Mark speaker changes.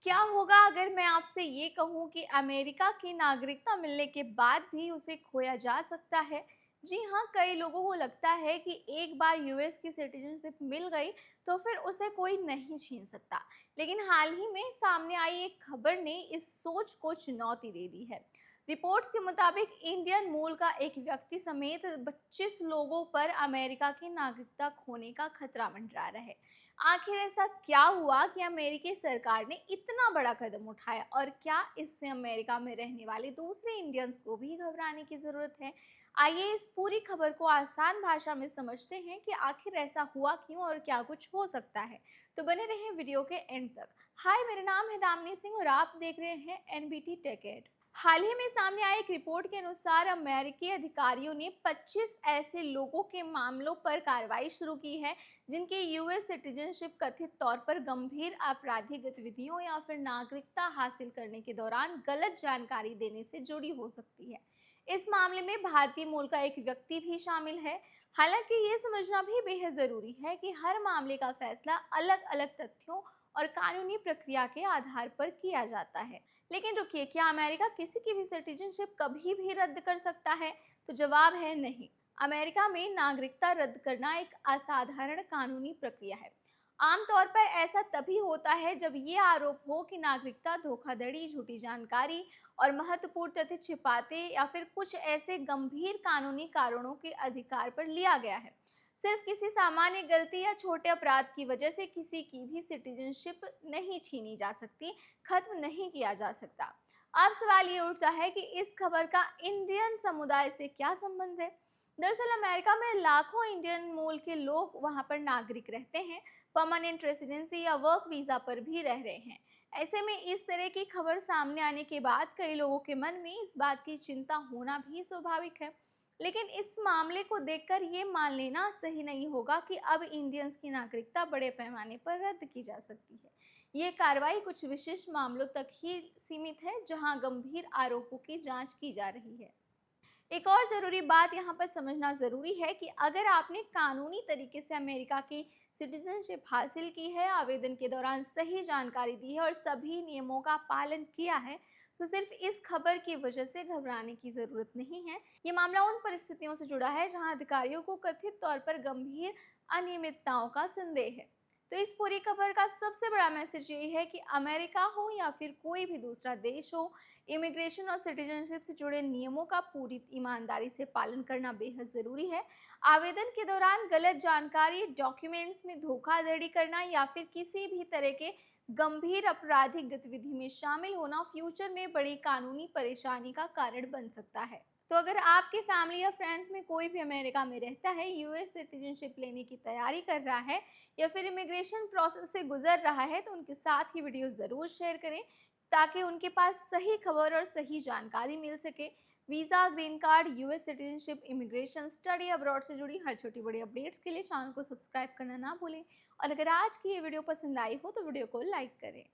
Speaker 1: क्या होगा अगर मैं आपसे ये कहूँ कि अमेरिका की नागरिकता मिलने के बाद भी उसे खोया जा सकता है? जी हाँ, कई लोगों को लगता है कि एक बार यूएस की सिटीजनशिप मिल गई तो फिर उसे कोई नहीं छीन सकता। लेकिन हाल ही में सामने आई एक खबर ने इस सोच को चुनौती दे दी है। रिपोर्ट्स के मुताबिक इंडियन मूल का एक व्यक्ति समेत 25 लोगों पर अमेरिका की नागरिकता खोने का खतरा मंडरा रहा है। आखिर ऐसा क्या हुआ कि अमेरिकी सरकार ने इतना बड़ा कदम उठाया और क्या इससे अमेरिका में रहने वाले दूसरे इंडियंस को भी घबराने की जरूरत है? आइए इस पूरी खबर को आसान भाषा में समझते हैं कि आखिर ऐसा हुआ क्यों और क्या कुछ हो सकता है। तो बने रहें वीडियो के एंड तक। हाय, मेरा नाम है दामिनी सिंह और आप देख रहे हैं एनबीटी टेक एड। हाल ही में सामने आई एक रिपोर्ट के अनुसार अमेरिकी अधिकारियों ने 25 ऐसे लोगों के मामलों पर कार्रवाई शुरू की है जिनकी यूएस सिटीजनशिप कथित तौर पर गंभीर आपराधिक गतिविधियों या फिर नागरिकता हासिल करने के दौरान गलत जानकारी देने से जुड़ी हो सकती है। इस मामले में भारतीय मूल का एक व्यक्ति भी शामिल है। हालांकि ये समझना भी बेहद जरूरी है कि हर मामले का फैसला अलग अलग तथ्यों और कानूनी प्रक्रिया के आधार पर किया जाता है। लेकिन रुकिए, क्या अमेरिका किसी की भी सिटीजनशिप कभी भी रद्द कर सकता है? तो जवाब है नहीं। अमेरिका में नागरिकता रद्द करना एक असाधारण कानूनी प्रक्रिया है। आमतौर पर ऐसा तभी होता है जब ये आरोप हो कि नागरिकता धोखाधड़ी, झूठी जानकारी और महत्वपूर्ण तथ्य छिपाते या फिर कुछ ऐसे गंभीर कानूनी कारणों के अधिकार पर लिया गया है। सिर्फ किसी सामान्य गलती या छोटे अपराध की वजह से किसी की भी सिटीजनशिप नहीं छीनी जा सकती, खत्म नहीं किया जा सकता। अब सवाल ये उठता है कि इस खबर का इंडियन समुदाय से क्या संबंध है? दरअसल अमेरिका में लाखों इंडियन मूल के लोग वहां पर नागरिक रहते हैं, परमानेंट रेसिडेंसी या वर्क वीजा पर भी रह रहे हैं। ऐसे में इस तरह की खबर सामने आने के बाद कई लोगों के मन में इस बात की चिंता होना भी स्वाभाविक है। लेकिन इस मामले को देखकर ये मान लेना सही नहीं होगा कि अब इंडियंस की नागरिकता बड़े पैमाने पर रद्द की जा सकती है। ये कार्रवाई कुछ विशेष मामलों तक ही सीमित है जहां गंभीर आरोपों की जांच की जा रही है। एक और ज़रूरी बात यहाँ पर समझना ज़रूरी है कि अगर आपने कानूनी तरीके से अमेरिका की सिटीजनशिप हासिल की है, आवेदन के दौरान सही जानकारी दी है और सभी नियमों का पालन किया है, तो सिर्फ इस खबर की वजह से घबराने की ज़रूरत नहीं है। ये मामला उन परिस्थितियों से जुड़ा है जहाँ अधिकारियों को कथित तौर पर गंभीर अनियमितताओं का संदेह है। तो इस पूरी खबर का सबसे बड़ा मैसेज ये है कि अमेरिका हो या फिर कोई भी दूसरा देश हो, इमिग्रेशन और सिटीजनशिप से जुड़े नियमों का पूरी ईमानदारी से पालन करना बेहद ज़रूरी है। आवेदन के दौरान गलत जानकारी, डॉक्यूमेंट्स में धोखाधड़ी करना या फिर किसी भी तरह के गंभीर आपराधिक गतिविधि में शामिल होना फ्यूचर में बड़ी कानूनी परेशानी का कारण बन सकता है। तो अगर आपके फैमिली या फ्रेंड्स में कोई भी अमेरिका में रहता है, यूएस सिटीजनशिप लेने की तैयारी कर रहा है या फिर इमिग्रेशन प्रोसेस से गुजर रहा है, तो उनके साथ ही वीडियो ज़रूर शेयर करें ताकि उनके पास सही खबर और सही जानकारी मिल सके। Visa, green card, US citizenship, immigration, study abroad से जुड़ी हर छोटी बड़ी अपडेट्स के लिए चैनल को सब्सक्राइब करना ना भूलें। और अगर आज की ये वीडियो पसंद आई हो तो वीडियो को लाइक करें।